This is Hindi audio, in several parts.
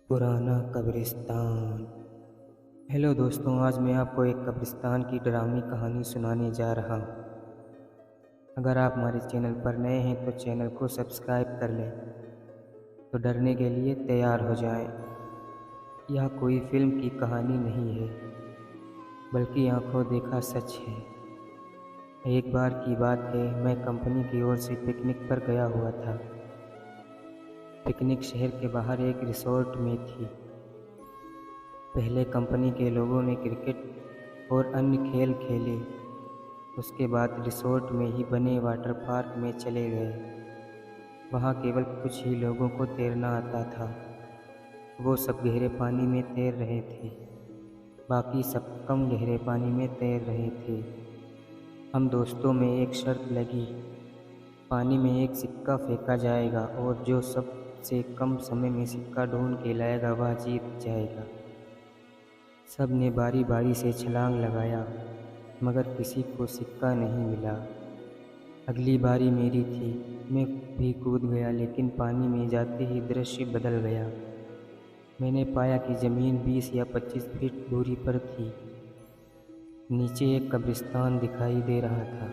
पुराना कब्रिस्तान। हेलो दोस्तों, आज मैं आपको एक कब्रिस्तान की डरावनी कहानी सुनाने जा रहा हूँ। अगर आप हमारे चैनल पर नए हैं तो चैनल को सब्सक्राइब कर लें, तो डरने के लिए तैयार हो जाएं। यह कोई फिल्म की कहानी नहीं है, बल्कि आंखों देखा सच है। एक बार की बात है, मैं कंपनी की ओर से पिकनिक पर गया हुआ था। पिकनिक शहर के बाहर एक रिसोर्ट में थी। पहले कंपनी के लोगों ने क्रिकेट और अन्य खेल खेले। उसके बाद रिसोर्ट में ही बने वाटर पार्क में चले गए। वहाँ केवल कुछ ही लोगों को तैरना आता था। वो सब गहरे पानी में तैर रहे थे, बाकी सब कम गहरे पानी में तैर रहे थे। हम दोस्तों में एक शर्त लगी, पानी में एक सिक्का फेंका जाएगा और जो सबसे कम समय में सिक्का ढूंढ के लाएगा वह जीत जाएगा। सब ने बारी बारी से छलांग लगाया, मगर किसी को सिक्का नहीं मिला। अगली बारी मेरी थी। मैं भी कूद गया, लेकिन पानी में जाते ही दृश्य बदल गया। मैंने पाया कि ज़मीन 20 या 25 फीट दूरी पर थी। नीचे एक कब्रिस्तान दिखाई दे रहा था।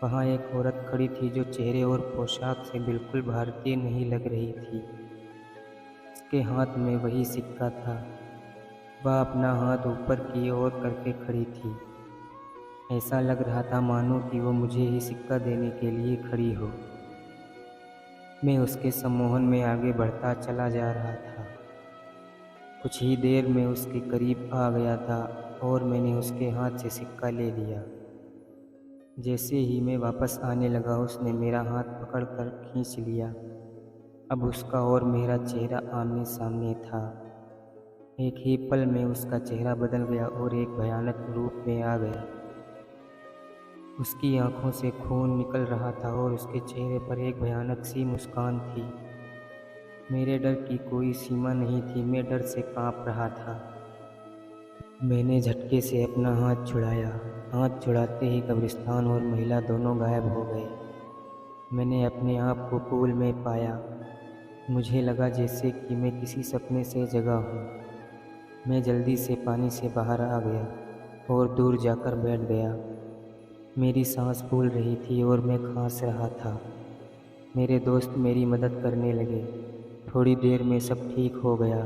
वहाँ एक औरत खड़ी थी जो चेहरे और पोशाक से बिल्कुल भारतीय नहीं लग रही थी। उसके हाथ में वही सिक्का था। वह अपना हाथ ऊपर की ओर करके खड़ी थी। ऐसा लग रहा था मानो कि वो मुझे ही सिक्का देने के लिए खड़ी हो। मैं उसके सम्मोहन में आगे बढ़ता चला जा रहा था। कुछ ही देर में उसके करीब आ गया था और मैंने उसके हाथ से सिक्का ले लिया। जैसे ही मैं वापस आने लगा, उसने मेरा हाथ पकड़कर खींच लिया। अब उसका और मेरा चेहरा आमने सामने था। एक ही पल में उसका चेहरा बदल गया और एक भयानक रूप में आ गया। उसकी आंखों से खून निकल रहा था और उसके चेहरे पर एक भयानक सी मुस्कान थी। मेरे डर की कोई सीमा नहीं थी। मैं डर से कांप रहा था। मैंने झटके से अपना हाथ छुड़ाया। हाथ छुड़ाते ही कब्रिस्तान और महिला दोनों गायब हो गए। मैंने अपने आप को पूल में पाया। मुझे लगा जैसे कि मैं किसी सपने से जगा हूँ। मैं जल्दी से पानी से बाहर आ गया और दूर जाकर बैठ गया। मेरी सांस फूल रही थी और मैं खांस रहा था। मेरे दोस्त मेरी मदद करने लगे। थोड़ी देर में सब ठीक हो गया।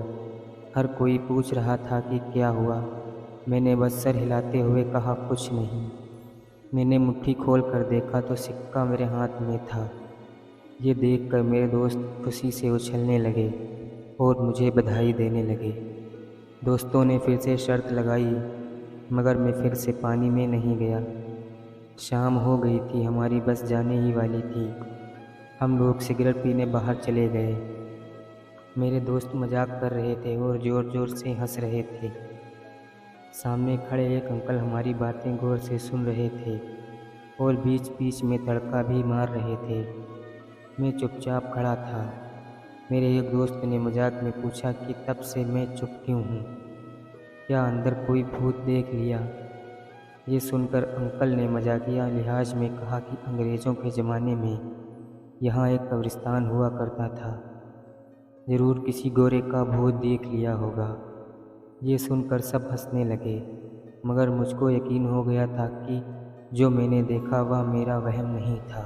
हर कोई पूछ रहा था कि क्या हुआ। मैंने बस सर हिलाते हुए कहा, कुछ नहीं। मैंने मुट्ठी खोल कर देखा तो सिक्का मेरे हाथ में था। ये देखकर मेरे दोस्त खुशी से उछलने लगे और मुझे बधाई देने लगे। दोस्तों ने फिर से शर्त लगाई, मगर मैं फिर से पानी में नहीं गया। शाम हो गई थी, हमारी बस जाने ही वाली थी। हम लोग सिगरेट पीने बाहर चले गए। मेरे दोस्त मजाक कर रहे थे और ज़ोर ज़ोर से हंस रहे थे। सामने खड़े एक अंकल हमारी बातें गौर से सुन रहे थे और बीच बीच में तड़का भी मार रहे थे। मैं चुपचाप खड़ा था। मेरे एक दोस्त ने मजाक में पूछा कि तब से मैं चुप क्यों हूँ, क्या अंदर कोई भूत देख लिया। ये सुनकर अंकल ने मजाकिया लिहाज में कहा कि अंग्रेज़ों के ज़माने में यहाँ एक कब्रिस्तान हुआ करता था। ज़रूर किसी गोरे का भूत देख लिया होगा। ये सुनकर सब हंसने लगे, मगर मुझको यकीन हो गया था कि जो मैंने देखा वह मेरा वहम नहीं था।